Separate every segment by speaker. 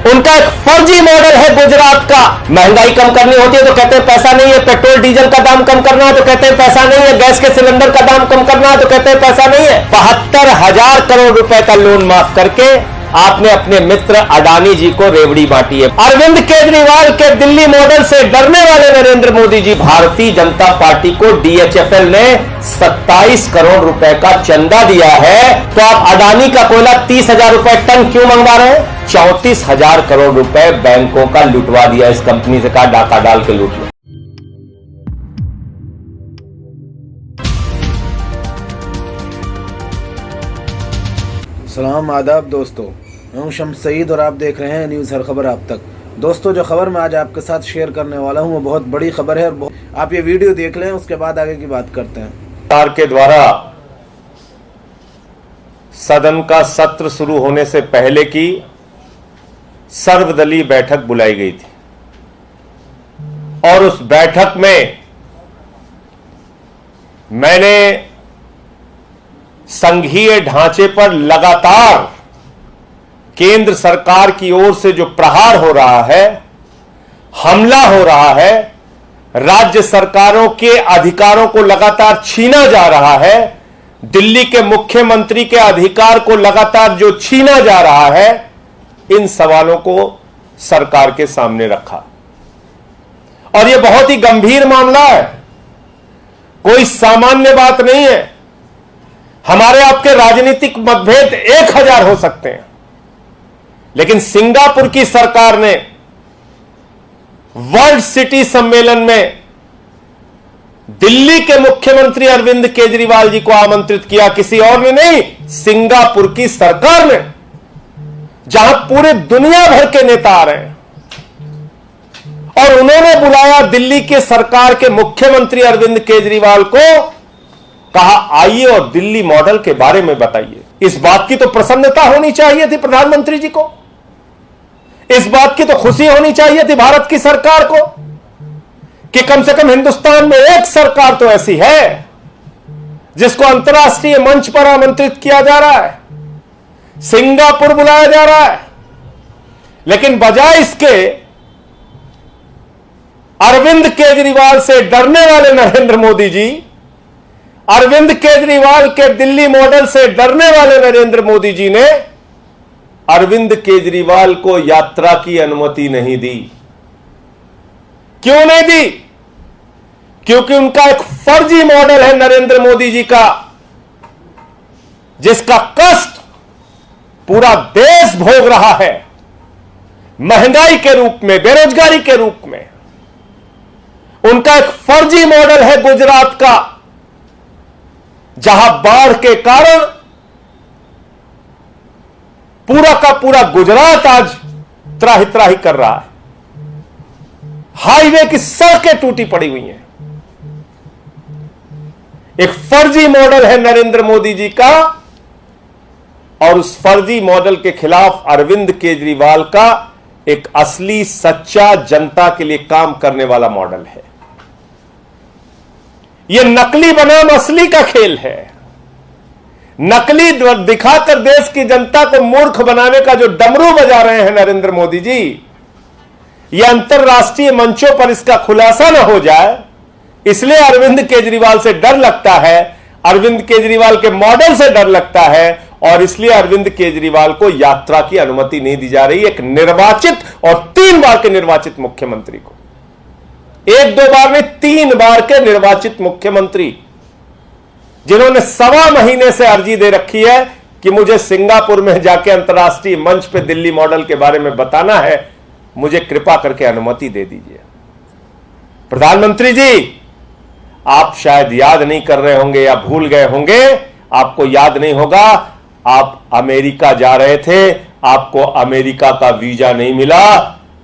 Speaker 1: उनका एक फर्जी मॉडल है गुजरात का। महंगाई कम करनी होती है तो कहते हैं पैसा नहीं है, पेट्रोल डीजल का दाम कम करना है तो कहते हैं पैसा नहीं है, गैस के सिलेंडर का दाम कम करना है तो कहते हैं पैसा नहीं है। 72,000 करोड़ रुपए का लोन माफ करके आपने अपने मित्र अडानी जी को रेवड़ी बांटी है। अरविंद केजरीवाल के दिल्ली मॉडल से डरने वाले नरेंद्र मोदी जी, भारतीय जनता पार्टी को डीएचएफएल ने 27 करोड़ रुपए का चंदा दिया है, तो आप अडानी का कोयला 30,000 रुपए टन क्यों मंगवा रहे हैं? 34,000 करोड़ रुपए बैंकों का लुटवा दिया इस कंपनी से, कहा डाका डाल के लूट लो।
Speaker 2: सलाम आदाब दोस्तों, मैं हूं शम्स सईद और आप देख रहे हैं न्यूज़ हर खबर आप तक। दोस्तों, जो खबर मैं आज आपके साथ शेयर करने वाला हूं वो बहुत बड़ी खबर है और आप ये वीडियो देख लें, उसके बाद आगे की बात करते हैं।
Speaker 1: सरकार के द्वारा सदन का सत्र शुरू होने से पहले की सर्वदलीय बैठक बुलाई गई थी और उस बैठक में मैंने संघीय ढांचे पर लगातार केंद्र सरकार की ओर से जो प्रहार हो रहा है, हमला हो रहा है, राज्य सरकारों के अधिकारों को लगातार छीना जा रहा है, दिल्ली के मुख्यमंत्री के अधिकार को लगातार जो छीना जा रहा है, इन सवालों को सरकार के सामने रखा। और यह बहुत ही गंभीर मामला है, कोई सामान्य बात नहीं है। हमारे आपके राजनीतिक मतभेद 1000 हो सकते हैं, लेकिन सिंगापुर की सरकार ने वर्ल्ड सिटी सम्मेलन में दिल्ली के मुख्यमंत्री अरविंद केजरीवाल जी को आमंत्रित किया, किसी और ने नहीं, सिंगापुर की सरकार ने, जहां पूरे दुनिया भर के नेता आ रहे हैं। और उन्होंने बुलाया दिल्ली के सरकार के मुख्यमंत्री अरविंद केजरीवाल को, कहा आइए और दिल्ली मॉडल के बारे में बताइए। इस बात की तो प्रसन्नता होनी चाहिए थी प्रधानमंत्री जी को, इस बात की तो खुशी होनी चाहिए थी भारत की सरकार को कि कम से कम हिंदुस्तान में एक सरकार तो ऐसी है जिसको अंतर्राष्ट्रीय मंच पर आमंत्रित किया जा रहा है, सिंगापुर बुलाया जा रहा है। लेकिन बजाय इसके अरविंद केजरीवाल से डरने वाले नरेंद्र मोदी जी, अरविंद केजरीवाल के दिल्ली मॉडल से डरने वाले नरेंद्र मोदी जी ने अरविंद केजरीवाल को यात्रा की अनुमति नहीं दी। क्यों नहीं दी? क्योंकि उनका एक फर्जी मॉडल है नरेंद्र मोदी जी का, जिसका कष्ट पूरा देश भोग रहा है, महंगाई के रूप में, बेरोजगारी के रूप में। उनका एक फर्जी मॉडल है गुजरात का, जहां बाढ़ के कारण पूरा का पूरा गुजरात आज त्राही त्राही कर रहा है, हाईवे की सड़कें टूटी पड़ी हुई हैं। एक फर्जी मॉडल है नरेंद्र मोदी जी का, और उस फर्जी मॉडल के खिलाफ अरविंद केजरीवाल का एक असली सच्चा जनता के लिए काम करने वाला मॉडल है। यह नकली बनाम असली का खेल है। नकली दिखाकर देश की जनता को मूर्ख बनाने का जो डमरू बजा रहे हैं नरेंद्र मोदी जी, यह अंतरराष्ट्रीय मंचों पर इसका खुलासा न हो जाए, इसलिए अरविंद केजरीवाल से डर लगता है, अरविंद केजरीवाल के मॉडल से डर लगता है, और इसलिए अरविंद केजरीवाल को यात्रा की अनुमति नहीं दी जा रही। एक निर्वाचित और 3 बार के निर्वाचित मुख्यमंत्री को, 1-2 बार में 3 बार के निर्वाचित मुख्यमंत्री, जिन्होंने 1.25 महीने से अर्जी दे रखी है कि मुझे सिंगापुर में जाके अंतर्राष्ट्रीय मंच पे दिल्ली मॉडल के बारे में बताना है, मुझे कृपा करके अनुमति दे दीजिए। प्रधानमंत्री जी, आप शायद याद नहीं कर रहे होंगे या भूल गए होंगे, आपको याद नहीं होगा, आप अमेरिका जा रहे थे, आपको अमेरिका का वीजा नहीं मिला,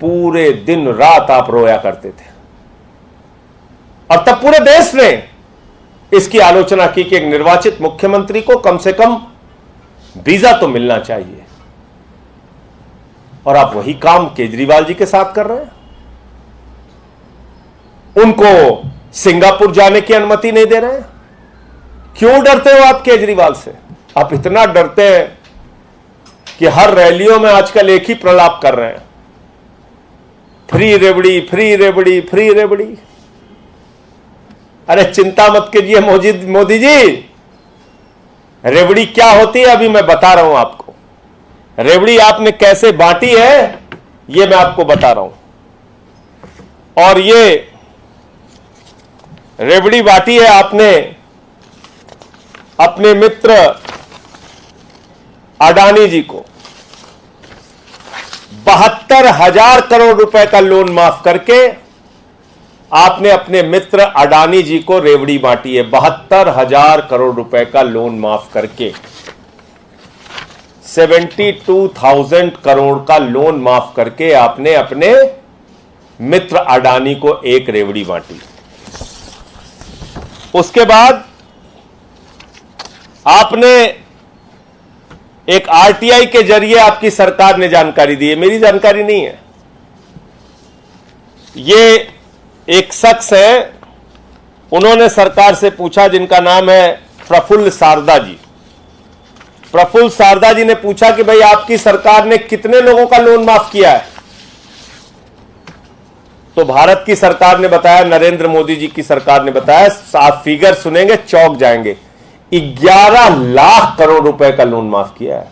Speaker 1: पूरे दिन रात आप रोया करते थे। और तब पूरे देश ने इसकी आलोचना की कि एक निर्वाचित मुख्यमंत्री को कम से कम वीजा तो मिलना चाहिए, और आप वही काम केजरीवाल जी के साथ कर रहे हैं। उनको सिंगापुर जाने की अनुमति नहीं दे रहे हैं। क्यों डरते हो आप केजरीवाल से? आप इतना डरते हैं कि हर रैलियों में आजकल एक ही प्रलाप कर रहे हैं, फ्री रेवड़ी, फ्री रेवड़ी, फ्री रेवड़ी। अरे चिंता मत कीजिए मोदी जी, रेवड़ी क्या होती है अभी मैं बता रहा हूं आपको। रेवड़ी आपने कैसे बांटी है ये मैं आपको बता रहा हूं। और ये रेवड़ी बांटी है आपने अपने मित्र अडानी जी को 72,000 करोड़ रुपए का लोन माफ करके आपने अपने मित्र अडानी जी को रेवड़ी बांटी है। 72,000 करोड़ रुपए का लोन माफ करके 72,000 करोड़ का लोन माफ करके आपने अपने मित्र अडानी को एक रेवड़ी बांटी। उसके बाद आपने एक आरटीआई के जरिए आपकी सरकार ने जानकारी दी है, मेरी जानकारी नहीं है, ये एक शख्स है, उन्होंने सरकार से पूछा जिनका नाम है प्रफुल्ल सारदा जी। प्रफुल्ल सारदा जी ने पूछा कि भाई आपकी सरकार ने कितने लोगों का लोन माफ किया है। तो भारत की सरकार ने बताया, नरेंद्र मोदी जी की सरकार ने बताया, आप फिगर सुनेंगे चौंक जाएंगे, 11 लाख करोड़ रुपए का लोन माफ किया है।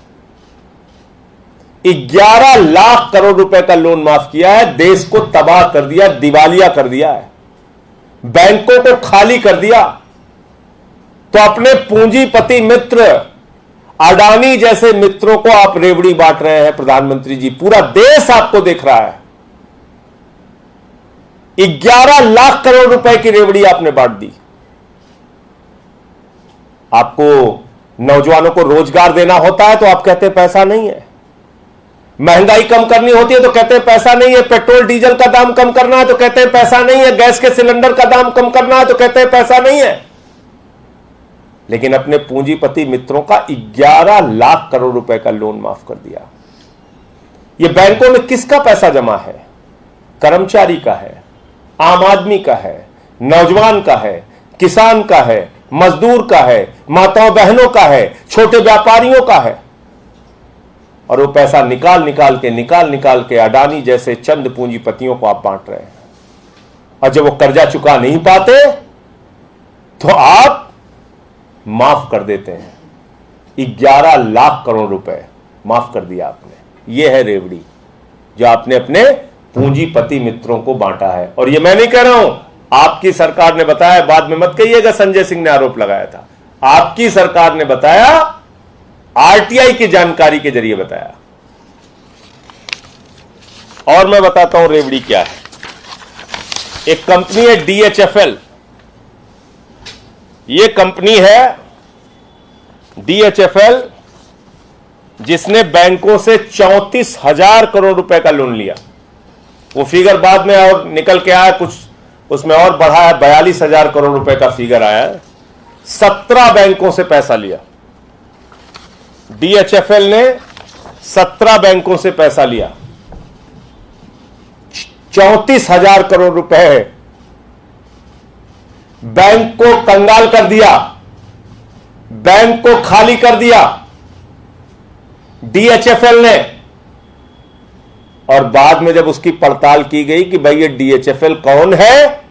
Speaker 1: 11 लाख करोड़ रुपए का लोन माफ किया है। देश को तबाह कर दिया, दिवालिया कर दिया है, बैंकों को खाली कर दिया। तो अपने पूंजीपति मित्र अडानी जैसे मित्रों को आप रेवड़ी बांट रहे हैं प्रधानमंत्री जी, पूरा देश आपको देख रहा है। 11 लाख करोड़ रुपए की रेवड़ी आपने बांट दी। आपको नौजवानों को रोजगार देना होता है तो आप कहते हैं पैसा नहीं है, महंगाई कम करनी होती है तो कहते हैं पैसा नहीं है, पेट्रोल डीजल का दाम कम करना है तो कहते हैं पैसा नहीं है, गैस के सिलेंडर का दाम कम करना है तो कहते हैं पैसा नहीं है। लेकिन अपने पूंजीपति मित्रों का 11 लाख करोड़ रुपए का लोन माफ कर दिया। यह बैंकों में किसका पैसा जमा है? कर्मचारी का है, आम आदमी का है, नौजवान का है, किसान का है, मजदूर का है, माताओं बहनों का है, छोटे व्यापारियों का है। और वो पैसा निकाल निकाल के अडानी जैसे चंद पूंजीपतियों को आप बांट रहे हैं। और जब वो कर्जा चुका नहीं पाते तो आप माफ कर देते हैं। 11 लाख करोड़ रुपए माफ कर दिया आपने। यह है रेवड़ी जो आपने अपने पूंजीपति मित्रों को बांटा है। और यह मैं नहीं कह रहा हूं, आपकी सरकार ने बताया, बाद में मत कहिएगा संजय सिंह ने आरोप लगाया था। आपकी सरकार ने बताया, आरटीआई की जानकारी के जरिए बताया। और मैं बताता हूं रेवड़ी क्या है। एक कंपनी है DHFL, ये कंपनी है DHFL जिसने बैंकों से 34,000 करोड़ रुपए का लोन लिया। वो फिगर बाद में और निकल के आया, कुछ उसमें और बढ़ा है, 42,000 करोड़ रुपए का फिगर आया है। 17 बैंकों से पैसा लिया DHFL ने, 17 बैंकों से पैसा लिया, 34,000 करोड़ रुपए बैंक को कंगाल कर दिया, बैंक को खाली कर दिया DHFL ने। और बाद में जब उसकी पड़ताल की गई कि भाई ये DHFL कौन है,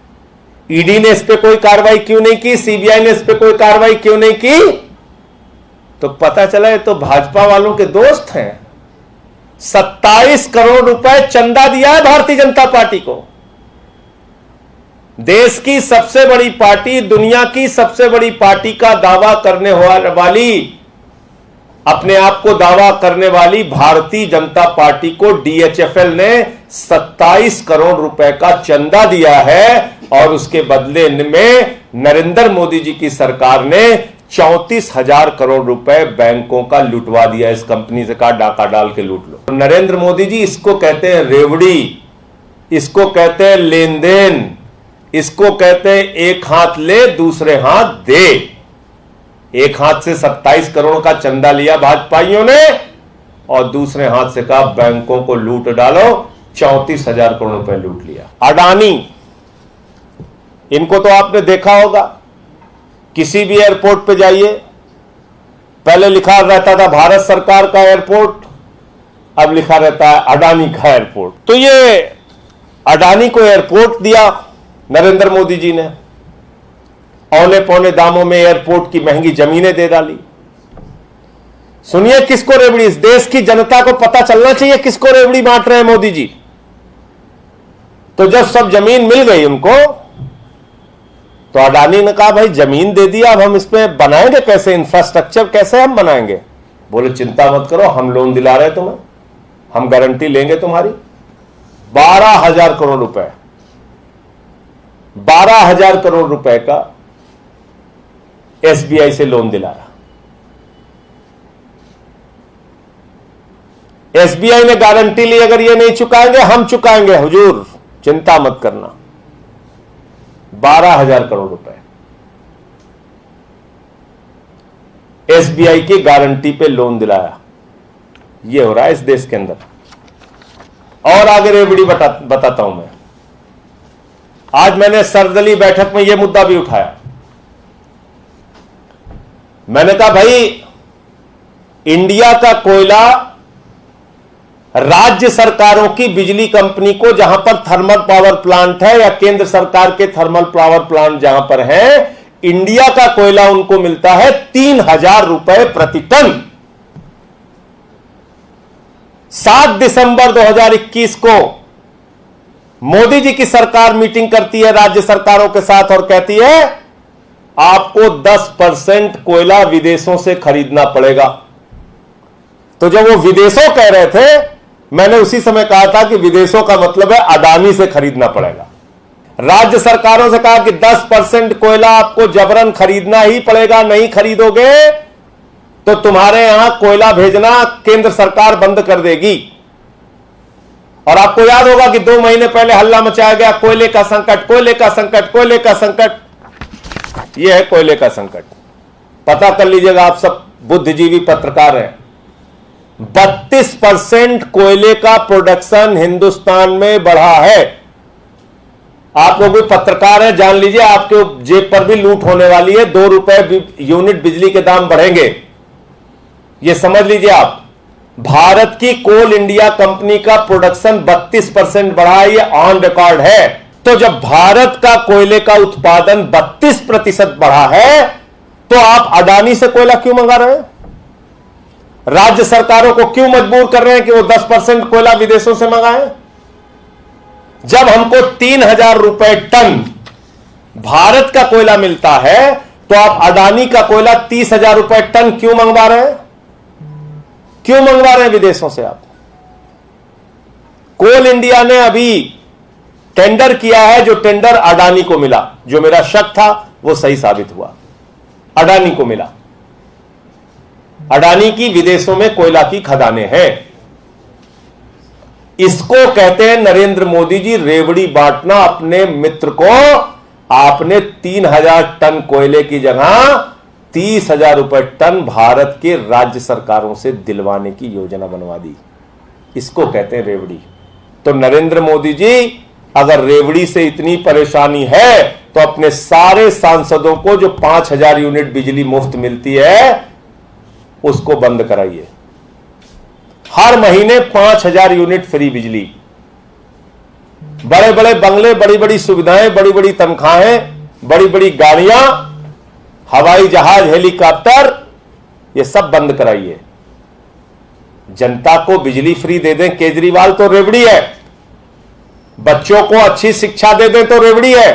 Speaker 1: ईडी ने इस पे कोई कार्रवाई क्यों नहीं की, सीबीआई ने इस पे कोई कार्रवाई क्यों नहीं की, तो पता चला ये तो भाजपा वालों के दोस्त हैं। 27 करोड़ रुपए चंदा दिया है भारतीय जनता पार्टी को। देश की सबसे बड़ी पार्टी, दुनिया की सबसे बड़ी पार्टी का दावा करने वाली, अपने आप को दावा करने वाली भारतीय जनता पार्टी को DHFL ने 27 करोड़ रुपए का चंदा दिया है। और उसके बदले में नरेंद्र मोदी जी की सरकार ने 34,000 करोड़ रुपए बैंकों का लुटवा दिया। इस कंपनी से कहा डाका डाल के लूट लो। नरेंद्र मोदी जी, इसको कहते हैं रेवड़ी, इसको कहते हैं लेन देन, इसको कहते हैं एक हाथ ले दूसरे हाथ दे। एक हाथ से 27 करोड़ का चंदा लिया भाजपाइयों ने और दूसरे हाथ से कहा बैंकों को लूट डालो, 34,000 करोड़ रुपए लूट लिया। अडानी, इनको तो आपने देखा होगा, किसी भी एयरपोर्ट पे जाइए, पहले लिखा रहता था भारत सरकार का एयरपोर्ट, अब लिखा रहता है अडानी का एयरपोर्ट। तो ये अडानी को एयरपोर्ट दिया नरेंद्र मोदी जी ने, औने पौने दामों में एयरपोर्ट की महंगी जमीनें दे डाली। सुनिए किसको रेवड़ी, इस देश की जनता को पता चलना चाहिए किसको रेवड़ी बांट रहे हैं मोदी जी। तो जब सब जमीन मिल गई उनको, तो अडानी ने कहा भाई जमीन दे दिया, अब हम इसमें बनाएंगे कैसे, इंफ्रास्ट्रक्चर कैसे हम बनाएंगे। बोले चिंता मत करो, हम लोन दिला रहे हैं तुम्हें, हम गारंटी लेंगे तुम्हारी। 12,000 करोड़ रुपए, 12,000 करोड़ रुपए का एसबीआई से लोन दिलाया। एसबीआई ने गारंटी ली, अगर ये नहीं चुकाएंगे हम चुकाएंगे हुजूर, चिंता मत करना। 12,000 करोड़ रुपए एसबीआई की गारंटी पे लोन दिलाया। ये हो रहा है इस देश के अंदर। और आगे रेवड़ी बताता हूं मैं। आज मैंने सर्वदलीय बैठक में यह मुद्दा भी उठाया। मैंने कहा भाई इंडिया का कोयला राज्य सरकारों की बिजली कंपनी को, जहां पर थर्मल पावर प्लांट है या केंद्र सरकार के थर्मल पावर प्लांट जहां पर है, इंडिया का कोयला उनको मिलता है 3,000 रुपए प्रति टन। 7 दिसंबर 2021 को मोदी जी की सरकार मीटिंग करती है राज्य सरकारों के साथ और कहती है आपको 10% कोयला विदेशों से खरीदना पड़ेगा। तो जब वो विदेशों कह रहे थे, मैंने उसी समय कहा था कि विदेशों का मतलब है अडानी से खरीदना पड़ेगा। राज्य सरकारों से कहा कि 10% कोयला आपको जबरन खरीदना ही पड़ेगा, नहीं खरीदोगे तो तुम्हारे यहां कोयला भेजना केंद्र सरकार बंद कर देगी। और आपको याद होगा कि 2 महीने पहले हल्ला मचाया गया, कोयले का संकट, कोयले का संकट, कोयले का संकट। यह है कोयले का संकट। पता कर लीजिएगा, आप सब बुद्धिजीवी पत्रकार हैं। 32% कोयले का प्रोडक्शन हिंदुस्तान में बढ़ा है। आप लोग भी पत्रकार हैं, जान लीजिए आपके जेब पर भी लूट होने वाली है। 2 रुपए यूनिट बिजली के दाम बढ़ेंगे, यह समझ लीजिए आप। भारत की कोल इंडिया कंपनी का प्रोडक्शन 32% बढ़ा है, यह ऑन रिकॉर्ड है। तो जब भारत का कोयले का उत्पादन 32% बढ़ा है, तो आप अडानी से कोयला क्यों मंगा रहे हैं? राज्य सरकारों को क्यों मजबूर कर रहे हैं कि वो 10% कोयला विदेशों से मंगाएं? जब हमको 3,000 रुपए टन भारत का कोयला मिलता है, तो आप अडानी का कोयला 30,000 रुपए टन क्यों मंगवा रहे हैं? क्यों मंगवा रहे हैं विदेशों से आप? कोल इंडिया ने अभी टेंडर किया है, जो टेंडर अडानी को मिला, जो मेरा शक था वो सही साबित हुआ, अडानी को मिला। अडानी की विदेशों में कोयला की खदानें हैं। इसको कहते हैं नरेंद्र मोदी जी रेवड़ी बांटना अपने मित्र को। आपने 3,000 टन कोयले की जगह 30,000 रुपए टन भारत के राज्य सरकारों से दिलवाने की योजना बनवा दी। इसको कहते हैं रेवड़ी। तो नरेंद्र मोदी जी अगर रेवड़ी से इतनी परेशानी है, तो अपने सारे सांसदों को जो 5,000 यूनिट बिजली मुफ्त मिलती है उसको बंद कराइए। हर महीने 5,000 यूनिट फ्री बिजली, बड़े बड़े बंगले, बड़ी बड़ी सुविधाएं, बड़ी बड़ी तनख्वाहें, बड़ी बड़ी गाड़ियां, हवाई जहाज, हेलीकॉप्टर, ये सब बंद कराइए। जनता को बिजली फ्री दे दें, केजरीवाल तो रेवड़ी है। बच्चों को अच्छी शिक्षा दे दें तो रेवड़ी है।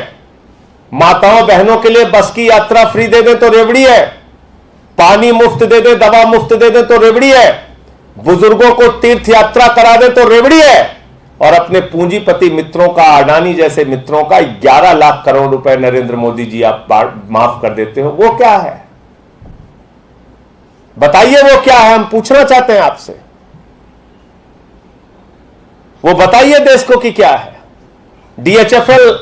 Speaker 1: माताओं बहनों के लिए बस की यात्रा फ्री दे दें तो रेवड़ी है। पानी मुफ्त दे दें, दवा मुफ्त दे दें तो रेवड़ी है। बुजुर्गों को तीर्थ यात्रा करा दें तो रेवड़ी है। और अपने पूंजीपति मित्रों का, अडानी जैसे मित्रों का 11 लाख करोड़ रुपए नरेंद्र मोदी जी आप माफ कर देते हो, वो क्या है? बताइए वो क्या है? हम पूछना चाहते हैं आपसे, वो बताइए देश को कि क्या है। डीएचएफएल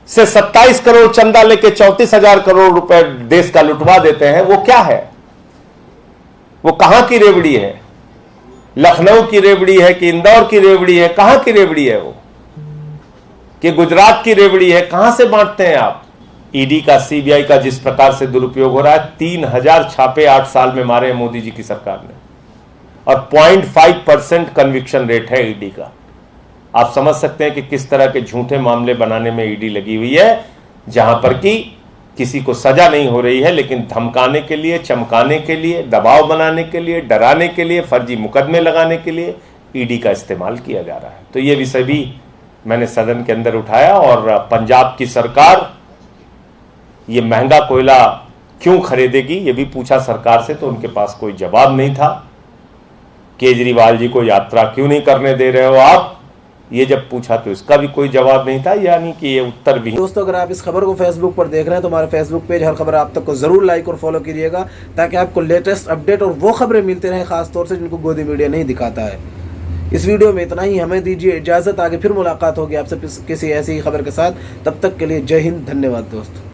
Speaker 1: से 27 करोड़ चंदा लेके 34,000 करोड़ रुपए देश का लुटवा देते हैं, वो क्या है? वो कहां की रेवड़ी है? लखनऊ की रेवड़ी है कि इंदौर की रेवड़ी है? कहां की रेवड़ी है वो? कि गुजरात की रेवड़ी है? कहां से बांटते हैं आप? ईडी का, सीबीआई का जिस प्रकार से दुरुपयोग हो रहा है, 3,000 छापे 8 साल में मारे हैं मोदी जी की सरकार ने। और 0.5% कन्विक्शन रेट है ईडी का। आप समझ सकते हैं कि किस तरह के झूठे मामले बनाने में ईडी लगी हुई है, जहां पर कि किसी को सजा नहीं हो रही है, लेकिन धमकाने के लिए, चमकाने के लिए, दबाव बनाने के लिए, डराने के लिए, फर्जी मुकदमे लगाने के लिए ईडी का इस्तेमाल किया जा रहा है। तो ये विषय भी मैंने सदन के अंदर उठाया। और पंजाब की सरकार ये महंगा कोयला क्यों खरीदेगी ये भी पूछा सरकार से, तो उनके पास कोई जवाब नहीं था। केजरीवाल जी को यात्रा क्यों नहीं करने दे रहे हो आप, ये जब पूछा तो इसका भी कोई जवाब नहीं था, यानी कि ये उत्तर भी।
Speaker 2: दोस्तों, अगर आप इस खबर को फेसबुक पर देख रहे हैं तो हमारे फेसबुक पेज हर खबर आप तक को जरूर लाइक और फॉलो कीजिएगा, ताकि आपको लेटेस्ट अपडेट और वो खबरें मिलती रहें, खासतौर से जिनको गोदी मीडिया नहीं दिखाता है। इस वीडियो में इतना ही, हमें दीजिए इजाजत। आगे फिर मुलाकात होगी आपसे किसी ऐसी ही खबर के साथ। तब तक के लिए जय हिंद, धन्यवाद दोस्तों।